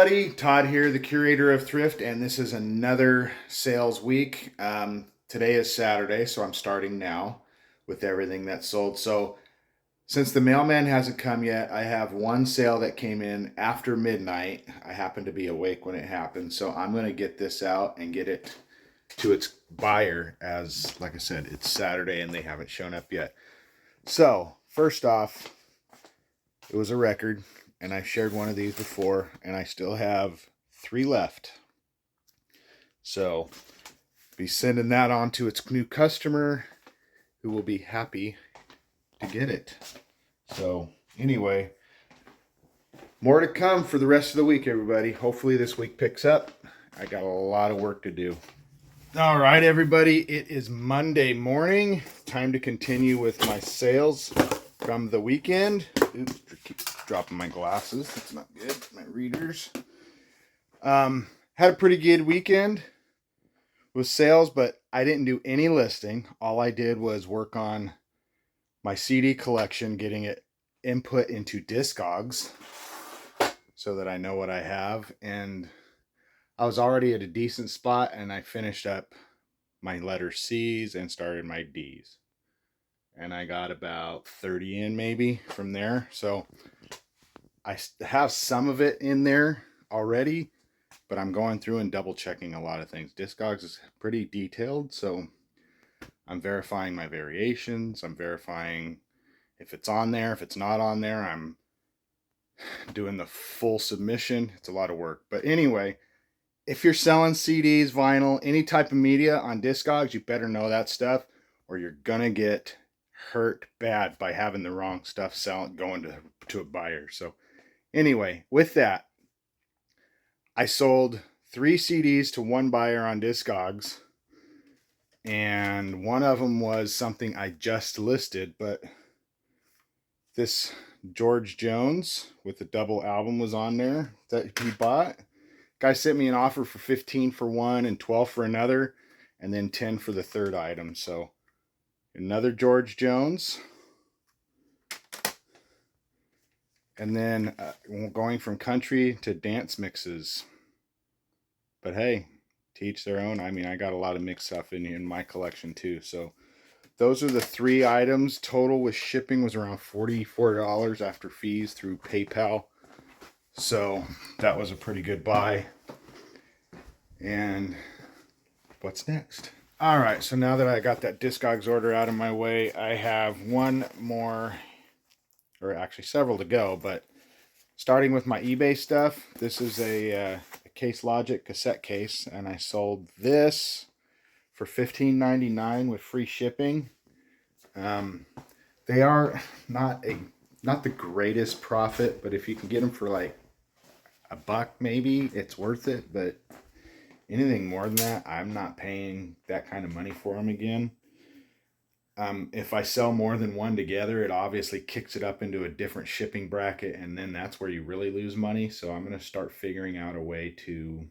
everybody, Todd here, the curator of Thrift, and this is another sales week. Today is Saturday, so I'm starting now with everything that's sold. So since the mailman hasn't come yet, I have one sale that came in after midnight. I happened to be awake when it happened, so I'm going to get this out and get it to its buyer, as like I said, it's Saturday and they haven't shown up yet. So first off, it was a record, and I shared one of these before, and I still have 3 left. So be sending that on to its new customer, who will be happy to get it. So anyway, more to come for the rest of the week, everybody. Hopefully this week picks up. I got a lot of work to do. All right, everybody, it is Monday morning. Time to continue with my sales from the weekend. Oops, keep dropping my glasses. That's not good. My readers. Had a pretty good weekend with sales, but I didn't do any listing. All I did was work on my CD collection, getting it input into Discogs so that I know what I have. And I was already at a decent spot, and I finished up my letter C's and started my D's. And I got about 30 in maybe from there. So I have some of it in there already, but I'm going through and double checking a lot of things. Discogs is pretty detailed, so I'm verifying my variations. I'm verifying if it's on there, if it's not on there. I'm doing the full submission. It's a lot of work. But anyway, if you're selling CDs, vinyl, any type of media on Discogs, you better know that stuff, or you're gonna get hurt bad by having the wrong stuff going to a buyer. So anyway, with that, I sold 3 CDs to one buyer on Discogs, and one of them was something I just listed, but this George Jones with the double album was on there that he bought. Guy sent me an offer for 15 for one and 12 for another, and then 10 for the third item. So another George Jones. And then going from country to dance mixes. But hey, to each their own. I mean, I got a lot of mixed stuff in my collection too. So those are the 3 items. Total with shipping was around $44 after fees through PayPal. So that was a pretty good buy. And what's next? All right, so now that I got that Discogs order out of my way, I have one more, or actually several to go, but starting with my eBay stuff. This is a Case Logic cassette case, and I sold this for $15.99 with free shipping. They are not the greatest profit, but if you can get them for like $1 maybe, it's worth it. But anything more than that, I'm not paying that kind of money for them again. If I sell more than one together, it obviously kicks it up into a different shipping bracket, and then that's where you really lose money. So I'm going to start figuring out a way to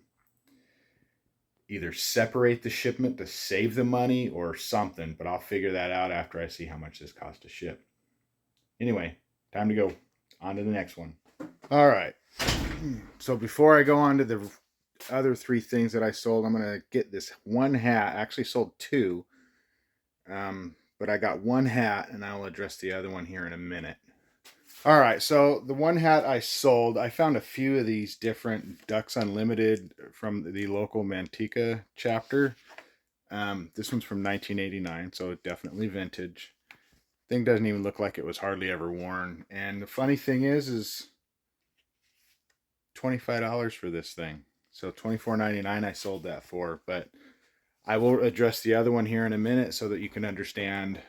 either separate the shipment to save the money or something, but I'll figure that out after I see how much this costs to ship. Anyway, time to go on to the next one. All right. So before I go on to the other 3 things that I sold, I'm going to get this one hat. I actually sold 2. But I got one hat, and I'll address the other one here in a minute. All right, so the one hat I sold, I found a few of these different Ducks Unlimited from the local Manteca chapter. This one's from 1989, so definitely vintage. Thing doesn't even look like it was hardly ever worn. And the funny thing is $25 for this thing. So $24.99 I sold that for, but I will address the other one here in a minute so that you can understand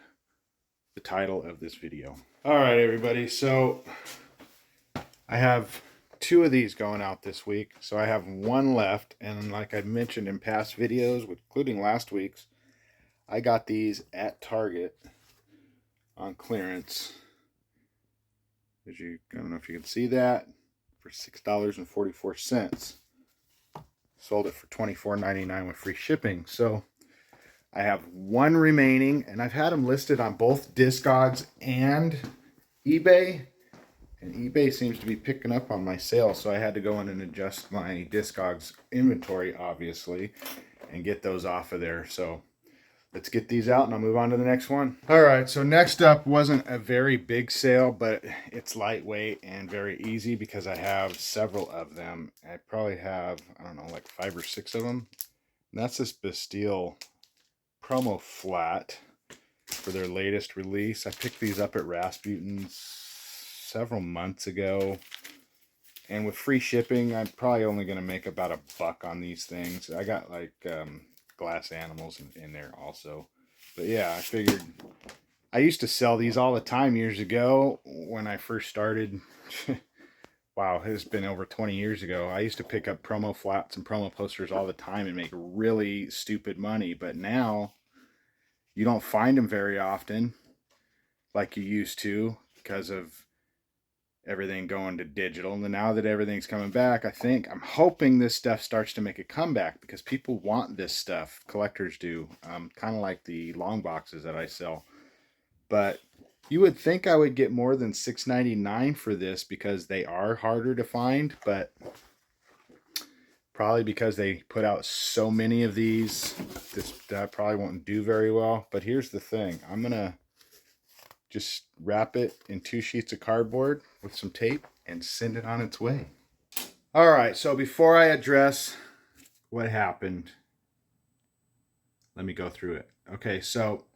the title of this video. All right, everybody. So I have 2 of these going out this week. So I have 1 left. And like I mentioned in past videos, including last week's, I got these at Target on clearance. I don't know if you can see that, for $6.44. Sold it for $24.99 with free shipping. So I have 1 remaining, and I've had them listed on both Discogs and eBay, And eBay seems to be picking up on my sales, so I had to go in and adjust my Discogs inventory, obviously, and get those off of there. So let's get these out and I'll move on to the next one. All right, so next up wasn't a very big sale, but it's lightweight and very easy because I have several of them. I probably have, I don't know, like 5 or 6 of them. And that's this Bastille promo flat for their latest release. I picked these up at Rasputin's several months ago, and with free shipping I'm probably only going to make about $1 on these things. I got like glass animals in there also, but yeah, I figured I used to sell these all the time years ago when I first started. Wow, it's been over 20 years ago. I used to pick up promo flats and promo posters all the time and make really stupid money, but now you don't find them very often like you used to because of everything going to digital. And now that everything's coming back, I'm hoping this stuff starts to make a comeback because people want this stuff. Collectors do, kind of like the long boxes that I sell. But you would think I would get more than $6.99 for this because they are harder to find, but probably because they put out so many of these, that probably won't do very well. But here's the thing. I'm going to just wrap it in 2 sheets of cardboard with some tape and send it on its way. All right, so before I address what happened, let me go through it. Okay, so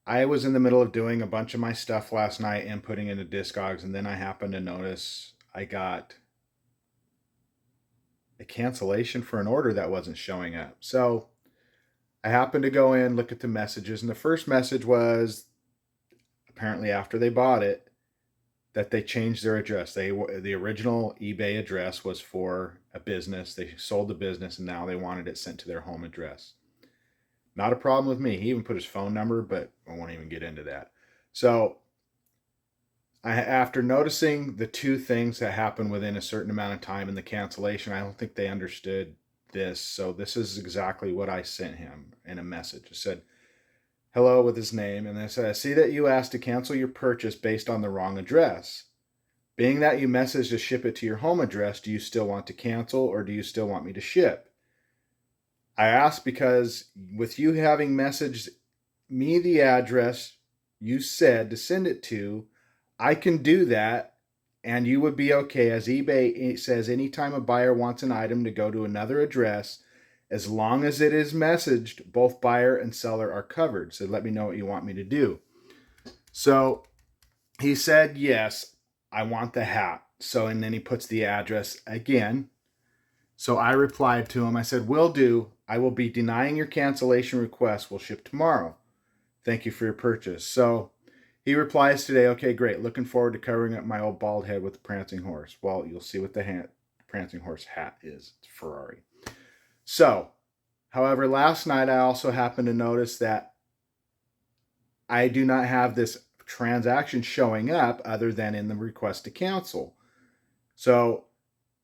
I was in the middle of doing a bunch of my stuff last night and putting into Discogs, and then I happened to notice I got a cancellation for an order that wasn't showing up. So I happened to go in, look at the messages, and the first message was apparently after they bought it, that they changed their address. The original eBay address was for a business. They sold the business and now they wanted it sent to their home address. Not a problem with me. He even put his phone number, but I won't even get into that. So after noticing the 2 things that happened within a certain amount of time in the cancellation, I don't think they understood this. So this is exactly what I sent him in a message. I said, hello, with his name, and I said, I see that you asked to cancel your purchase based on the wrong address. Being that you messaged to ship it to your home address, do you still want to cancel or do you still want me to ship? I asked because with you having messaged me the address you said to send it to, I can do that and you would be okay, as eBay says anytime a buyer wants an item to go to another address, as long as it is messaged, both buyer and seller are covered. So let me know what you want me to do. So he said, yes, I want the hat. So, and then he puts the address again. So I replied to him. I said, will do. I will be denying your cancellation request. We'll ship tomorrow. Thank you for your purchase. So he replies today, okay, great. Looking forward to covering up my old bald head with the prancing horse. Well, you'll see what the prancing horse hat is. It's Ferrari. So, however, last night I also happened to notice that I do not have this transaction showing up other than in the request to cancel. So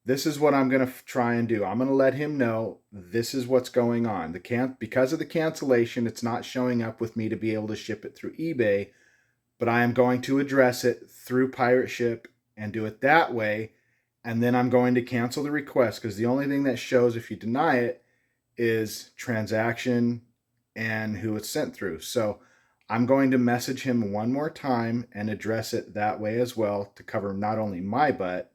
this is what I'm going to try and do. I'm going to let him know this is what's going on. Because of the cancellation, it's not showing up with me to be able to ship it through eBay, but I am going to address it through Pirate Ship and do it that way. And then I'm going to cancel the request because the only thing that shows if you deny it is transaction and who it's sent through. So I'm going to message him one more time and address it that way as well to cover not only my butt,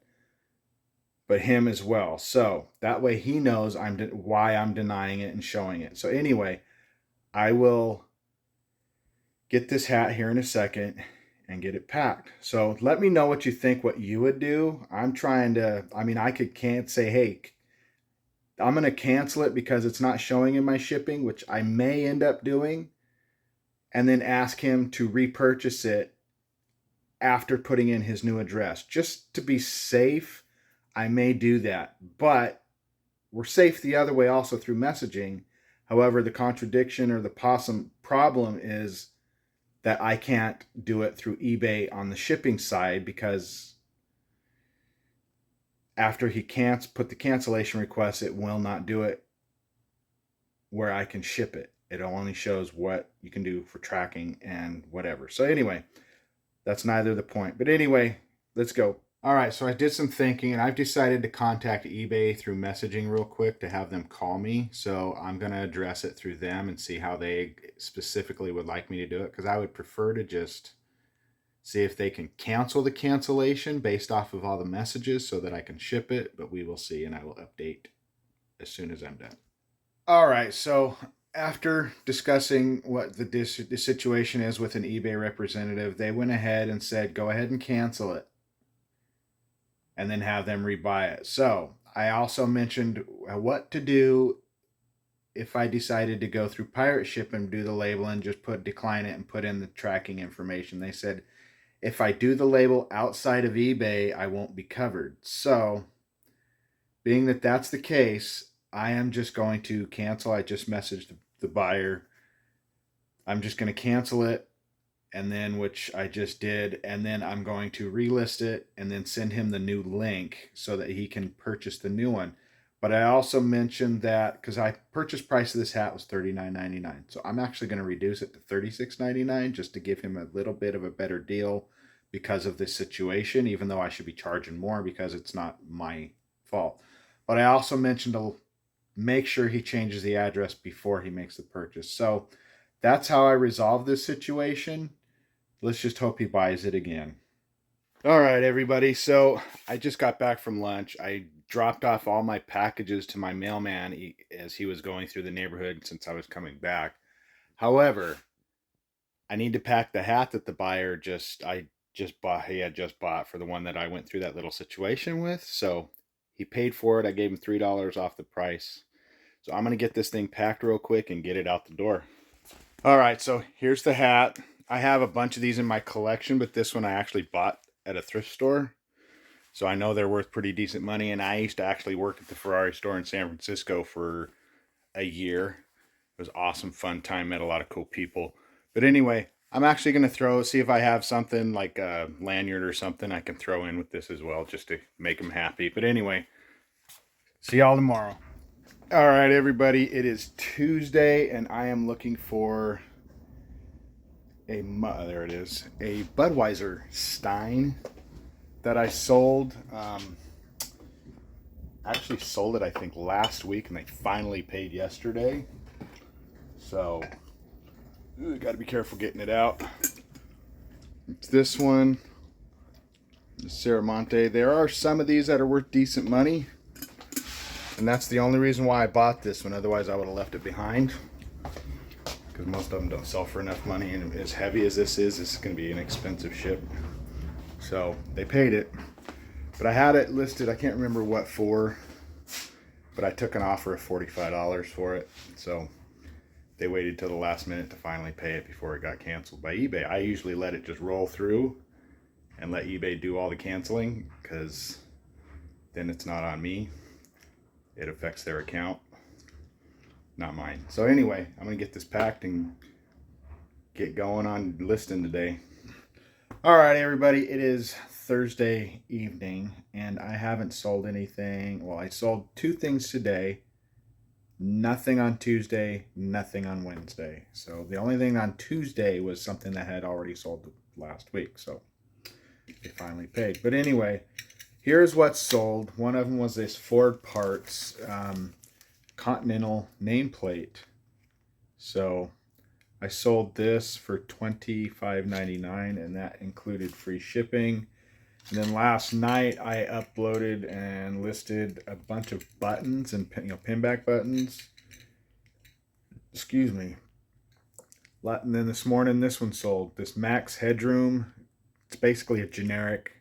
but him as well. So that way he knows why I'm denying it and showing it. So anyway, I will get this hat here in a second and get it packed. So let me know what you think, what you would do. I'm trying to, can't say, hey, I'm going to cancel it because it's not showing in my shipping, which I may end up doing, and then ask him to repurchase it after putting in his new address. Just to be safe, I may do that. But we're safe the other way also through messaging. However, the contradiction or the problem is that I can't do it through eBay on the shipping side because after he can't put the cancellation request, it will not do it where I can ship it. It only shows what you can do for tracking and whatever. So anyway, that's neither the point. But anyway, let's go. All right, so I did some thinking and I've decided to contact eBay through messaging real quick to have them call me. So I'm going to address it through them and see how they specifically would like me to do it, because I would prefer to just see if they can cancel the cancellation based off of all the messages so that I can ship it, but we will see and I will update as soon as I'm done. All right, so after discussing what the situation is with an eBay representative, they went ahead and said, go ahead and cancel it and then have them rebuy it. So I also mentioned what to do if I decided to go through pirate ship and do the label and just decline it and put in the tracking information. They said, if I do the label outside of eBay, I won't be covered. So being that that's the case, I am just going to cancel. I just messaged the buyer. I'm just going to cancel it, and then, which I just did, and then I'm going to relist it and then send him the new link so that he can purchase the new one. But I also mentioned that because I purchase price of this hat was $39.99, so I'm actually going to reduce it to $36.99 just to give him a little bit of a better deal because of this situation, even though I should be charging more because it's not my fault. But I also mentioned to make sure he changes the address before he makes the purchase. So that's how I resolve this situation. Let's just hope he buys it again. All right, everybody. So I just got back from lunch. I dropped off all my packages to my mailman as he was going through the neighborhood since I was coming back. However, I need to pack the hat that the buyer he had just bought for the one that I went through that little situation with. So he paid for it. I gave him $3 off the price. So I'm going to get this thing packed real quick and get it out the door. All right, so here's the hat. I have a bunch of these in my collection, but this one I actually bought at a thrift store. So I know they're worth pretty decent money, and I used to actually work at the Ferrari store in San Francisco for a year. It was awesome, fun time, met a lot of cool people. But anyway, I'm actually going to see if I have something like a lanyard or something I can throw in with this as well, just to make them happy. But anyway, see y'all tomorrow. All right, everybody, it is Tuesday, and I am looking for there it is, a Budweiser Stein that I sold. Actually sold it, I think, last week, and they finally paid yesterday. So, got to be careful getting it out. It's this one, the Seramonte. There are some of these that are worth decent money, and that's the only reason why I bought this one. Otherwise, I would have left it behind, because most of them don't sell for enough money, and as heavy as this is going to be an expensive ship. So they paid it, but I had it listed, I can't remember what for, but I took an offer of $45 for it. So they waited till the last minute to finally pay it before it got canceled by eBay. I usually let it just roll through and let eBay do all the canceling, because then it's not on me. It affects their account, not mine. So anyway, I'm gonna get this packed and get going on listing today. All right, everybody, it is Thursday evening, and I haven't sold anything. Well, I sold 2 things today. Nothing on Tuesday, nothing on Wednesday. So the only thing on Tuesday was something that had already sold last week. So they finally paid. But anyway, here's what's sold. One of them was this Ford Parts Continental nameplate. So I sold this for $25.99, and that included free shipping. And then last night I uploaded and listed a bunch of buttons and pinback buttons. Excuse me. And then this morning this one sold. This Max Headroom. It's basically a generic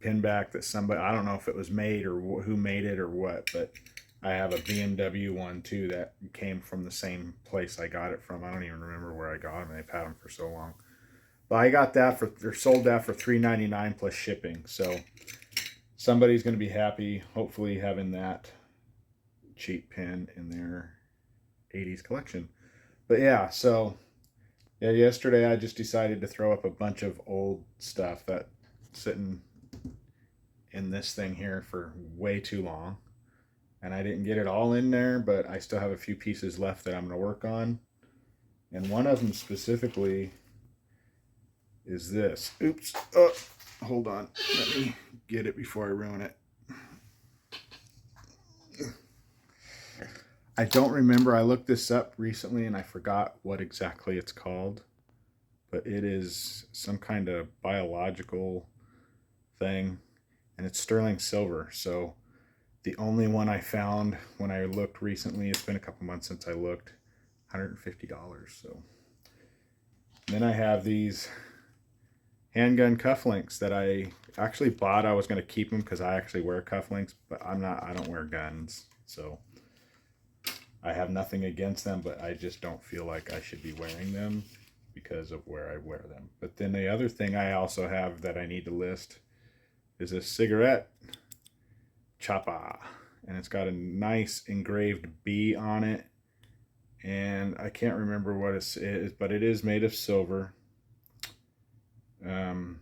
pinback that somebody, I don't know if it was made or who made it or what, but I have a BMW one too that came from the same place I got it from. I don't even remember where I got them. They've had them for so long. But I got that or sold that for $3.99 plus shipping. So somebody's going to be happy, hopefully, having that cheap pin in their 80s collection. But yeah, so yeah, yesterday I just decided to throw up a bunch of old stuff that's sitting in this thing here for way too long. And I didn't get it all in there, but I still have a few pieces left that I'm going to work on. And one of them specifically is this. Oops. Oh, Hold on, let me get it before I ruin it. I don't remember. I looked this up recently and I forgot what exactly it's called, but it is some kind of biological thing, and it's sterling silver. So the only one I found when I looked recently, it's been a couple months since I looked, $150. So then I have these handgun cufflinks that I actually bought. I was going to keep them because I actually wear cufflinks, but I don't wear guns. So I have nothing against them, but I just don't feel like I should be wearing them because of where I wear them. But then the other thing I also have that I need to list is a cigarette chapa, and it's got a nice engraved B on it, and I can't remember what it is, but it is made of silver. And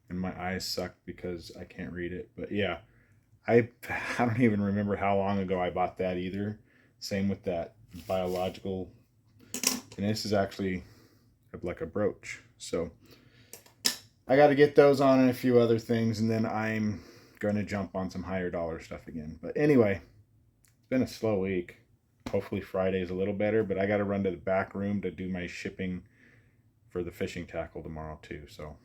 my eyes suck because I can't read it, but yeah, I don't even remember how long ago I bought that either. Same with that biological, and this is actually like a brooch. So I got to get those on and a few other things, and then I'm going to jump on some higher dollar stuff again. But anyway, it's been a slow week. Hopefully Friday's a little better, but I got to run to the back room to do my shipping for the fishing tackle tomorrow too. So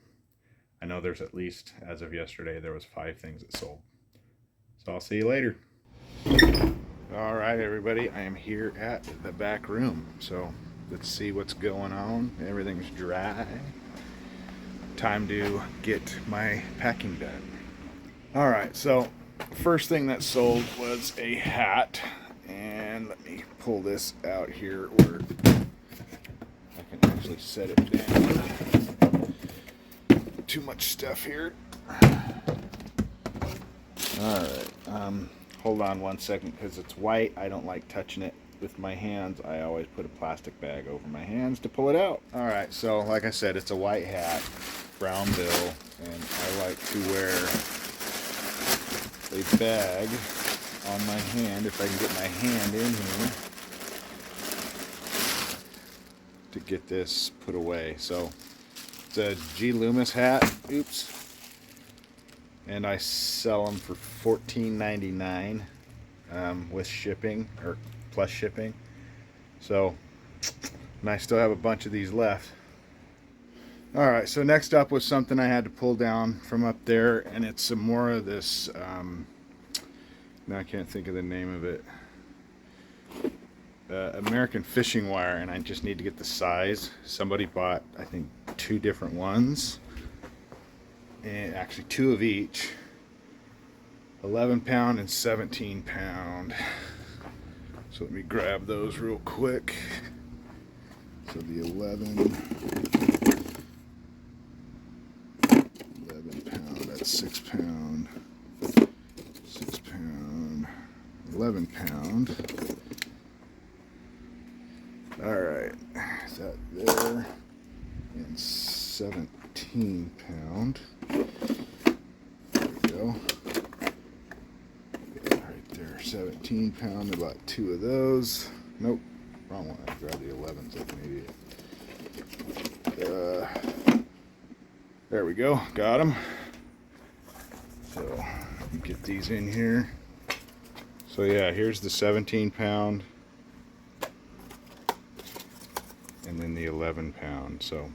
I know there's at least, as of yesterday, there was 5 things that sold. So I'll see you later. All right, everybody, I am here at the back room. So let's see what's going on. Everything's dry. Time to get my packing done. All right, so first thing that sold was a hat, and let me pull this out here where I can actually set it down. Too much stuff here. All right, hold on one second because it's white. I don't like touching it with my hands. I always put a plastic bag over my hands to pull it out. All right, so like I said, it's a white hat, brown bill, and I like to wear a bag on my hand if I can get my hand in here to get this put away. So it's a G. Loomis hat. Oops. And I sell them for $14.99 with shipping, or plus shipping. So, and I still have a bunch of these left. All right, so next up was something I had to pull down from up there, and it's some more of this, now I can't think of the name of it, American fishing wire, and I just need to get the size. Somebody bought, I think, 2 different ones, and actually 2 of each, 11 pound and 17 pound. So let me grab those real quick. So the 11 pound, that's 6 pound, 6 pound, 11 pound. All right, is that there? And 17 pound. There we go. Yeah, right there, 17 pound. About 2 of those. Nope, wrong one. I grabbed the 11s like an idiot. There we go, got them. So get these in here. So yeah, here's the 17 pound. And then the 11 pound. So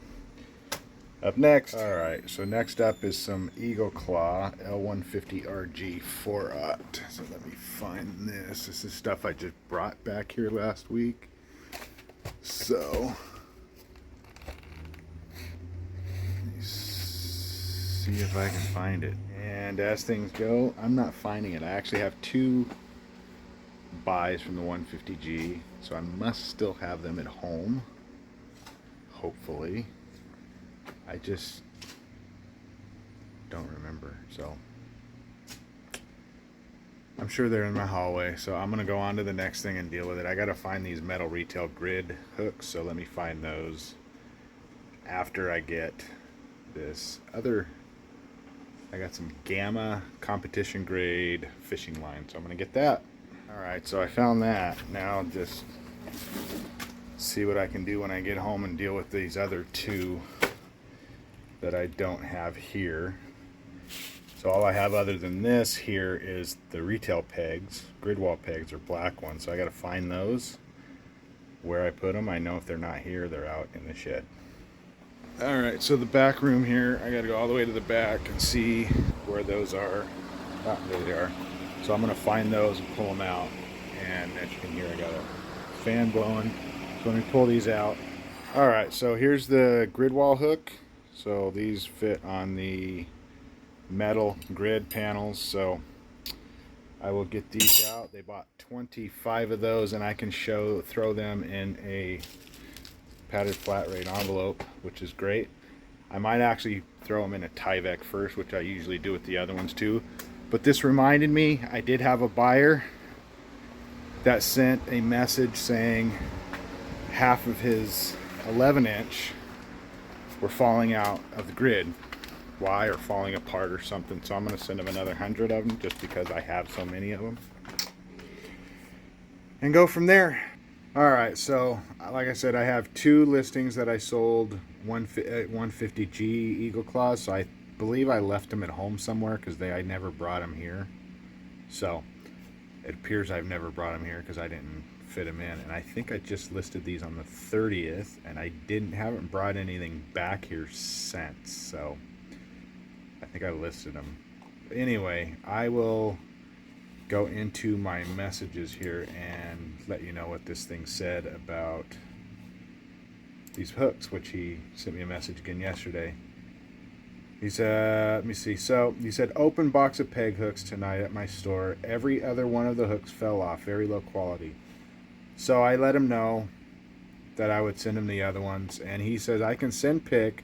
up next, all right, so next up is some Eagle Claw L150RG 4/0. So let me find this. This is stuff I just brought back here last week. So let me see if I can find it. And as things go, I'm not finding it. I actually have 2 buys from the 150G, so I must still have them at home. Hopefully. I just don't remember, so I'm sure they're in my hallway. So I'm gonna go on to the next thing and deal with it. I gotta find these metal retail grid hooks, so let me find those after I get this other. I got some Gamma competition grade fishing line, so I'm gonna get that. All right, so I found that. Now just see what I can do when I get home and deal with these other 2 that I don't have here. So all I have other than this here is the retail pegs. Grid wall pegs are black ones, so I got to find those. Where I put them, I know if they're not here, they're out in the shed. All right, so the back room here, I got to go all the way to the back and see where those are. Ah, there they are. So I'm going to find those and pull them out. And as you can hear, I got a fan blowing. So let me pull these out. All right, so here's the grid wall hook. So these fit on the metal grid panels. So I will get these out. They bought 25 of those, and I can throw them in a padded flat rate envelope, which is great. I might actually throw them in a Tyvek first, which I usually do with the other ones too. But this reminded me, I did have a buyer that sent a message saying half of his 11-inch were falling out of the grid. Why? Or falling apart or something. So I'm going to send him another 100 of them just because I have so many of them. And go from there. Alright, so like I said, I have 2 listings that I sold 150G Eagle Claws. So I believe I left them at home somewhere because I never brought them here. So it appears I've never brought them here because I didn't fit them in. And I think I just listed these on the 30th, and I haven't brought anything back here since. So I think I listed them. Anyway, I will go into my messages here and let you know what this thing said about these hooks, which he sent me a message again yesterday. He said, let me see. So he said, open box of peg hooks tonight at my store. Every other one of the hooks fell off, very low quality. So I let him know that I would send him the other ones, and he says I can send pic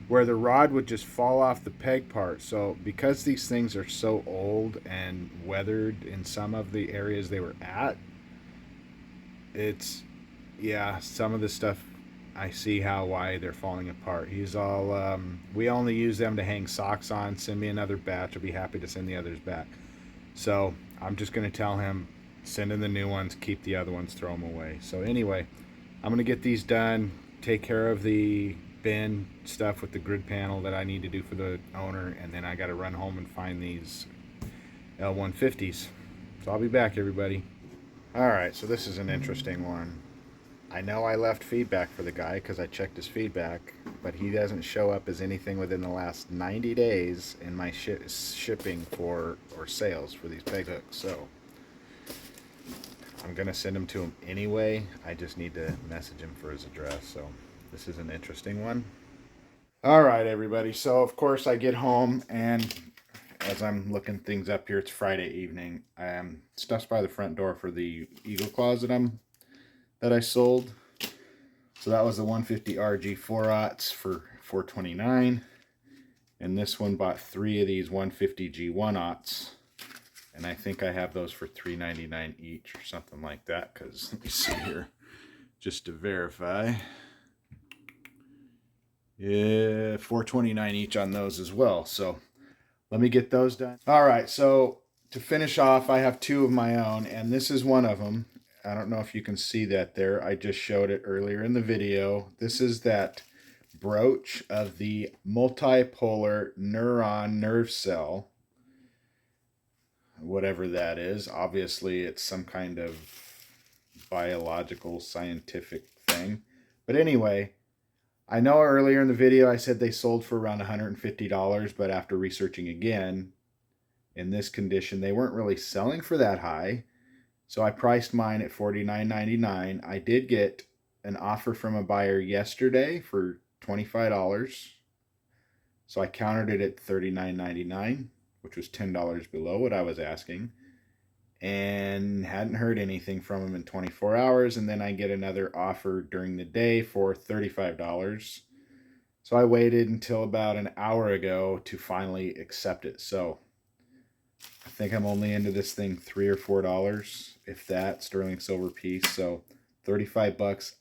where the rod would just fall off the peg part. So because these things are so old and weathered in some of the areas they were at, it's, yeah, some of the stuff I see why they're falling apart. He's all, we only use them to hang socks on. Send me another batch. I'll be happy to send the others back. So I'm just going to tell him, send in the new ones, keep the other ones, throw them away. So anyway, I'm going to get these done, take care of the bin stuff with the grid panel that I need to do for the owner, and then I got to run home and find these L150s. So I'll be back, everybody. Alright, so this is an interesting one. I know I left feedback for the guy because I checked his feedback, but he doesn't show up as anything within the last 90 days in my shipping or sales for these peg hooks. So I'm going to send them to him anyway. I just need to message him for his address. So this is an interesting one. All right, everybody. So, of course, I get home, and as I'm looking things up here, it's Friday evening. Stuff's by the front door for the Eagle Claws that I sold. So that was the 150 RG 4/0s for $429. And this one bought 3 of these 150G 1/0s. And I think I have those for $3.99 each or something like that. Because, let me see here, just to verify. Yeah, $429 each on those as well. So let me get those done. All right, so to finish off, I have 2 of my own, and this is one of them. I don't know if you can see that there. I just showed it earlier in the video. This is that brooch of the multipolar neuron nerve cell, whatever that is. Obviously, it's some kind of biological, scientific thing. But anyway, I know earlier in the video I said they sold for around $150, but after researching again, in this condition, they weren't really selling for that high. So I priced mine at $49.99. I did get an offer from a buyer yesterday for $25. So I countered it at $39.99, which was $10 below what I was asking. And hadn't heard anything from him in 24 hours. And then I get another offer during the day for $35. So I waited until about an hour ago to finally accept it. So I think I'm only into this thing $3 or $4, if that, sterling silver piece. So $35,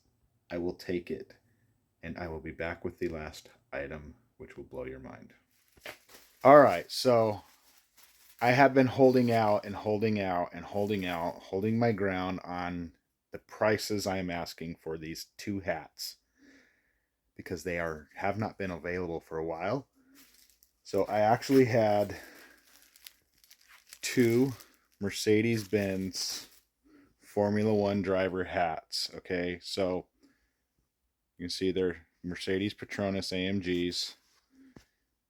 I will take it. And I will be back with the last item, which will blow your mind. All right, so I have been holding out and holding out and holding out, holding my ground on the prices I'm asking for these 2 hats. because they have not been available for a while. So I actually had 2 Mercedes-Benz Formula One driver hats. Okay, so you can see they're Mercedes Petronas AMGs.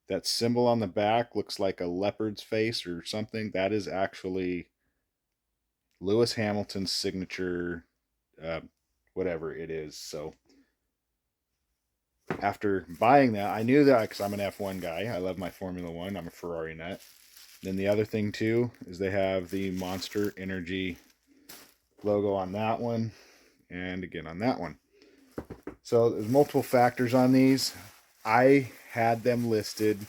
That symbol on the back looks like a leopard's face or something. That is actually Lewis Hamilton's signature, whatever it is. So after buying that, I knew that because I'm an F1 guy. I love my Formula One. I'm a Ferrari nut. Then the other thing too is they have the Monster Energy logo on that one and again on that one. So there's multiple factors on these. I had them listed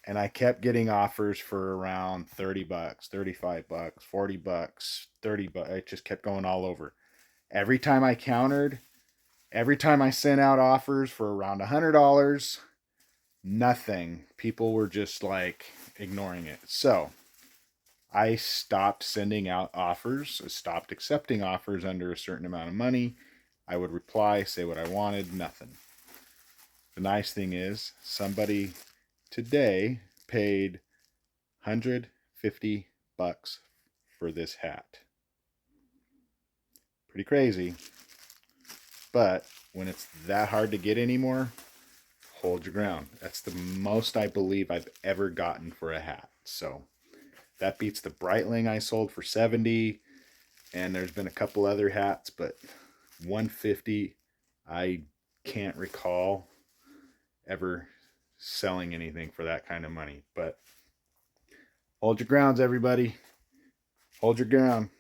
and I kept getting offers for around 30 bucks, 35 bucks, 40 bucks, 30 bucks. It just kept going all over. Every time I countered, every time I sent out offers for around $100, nothing. People were just like ignoring it. So I stopped sending out offers, stopped accepting offers under a certain amount of money. I would reply, say what I wanted, nothing. The nice thing is somebody today paid 150 bucks for this hat. Pretty crazy. But when it's that hard to get anymore, hold your ground. That's the most I believe I've ever gotten for a hat. So that beats the Breitling I sold for 70, and there's been a couple other hats, but 150, I can't recall ever selling anything for that kind of money. But hold your grounds, everybody. Hold your ground.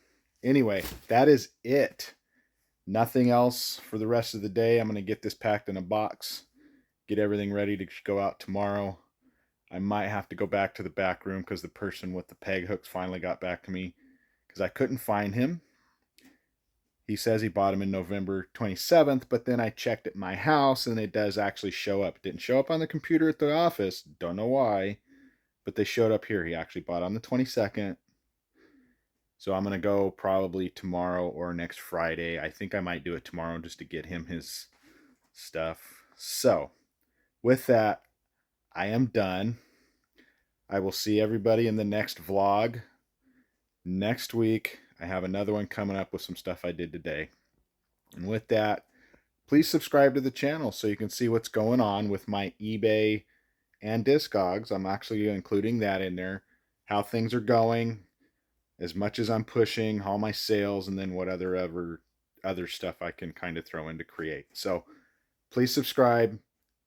Anyway, that is it. Nothing else for the rest of the day. I'm going to get this packed in a box, get everything ready to go out tomorrow. I might have to go back to the back room because the person with the peg hooks finally got back to me because I couldn't find him. He says he bought them in November 27th, but then I checked at my house and it does actually show up. It didn't show up on the computer at the office. Don't know why, but they showed up here. He actually bought on the 22nd. So I'm going to go probably tomorrow or next Friday. I think I might do it tomorrow just to get him his stuff. So with that, I am done. I will see everybody in the next vlog. Next week, I have another one coming up with some stuff I did today. And with that, please subscribe to the channel so you can see what's going on with my eBay and Discogs. I'm actually including that in there, how things are going, as much as I'm pushing, all my sales, and then what other stuff I can kind of throw in to create. So please subscribe.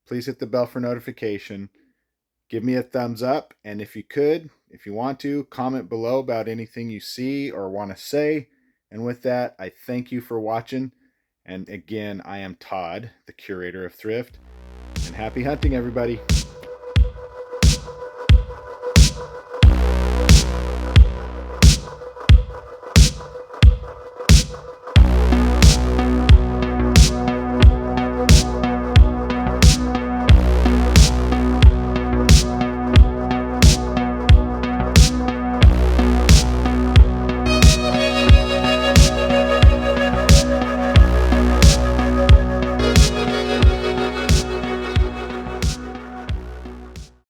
Please hit the bell for notification. Give me a thumbs up, and if you want to, comment below about anything you see or want to say. And with that, I thank you for watching. And again, I am Todd, the curator of Thrift, and happy hunting, everybody.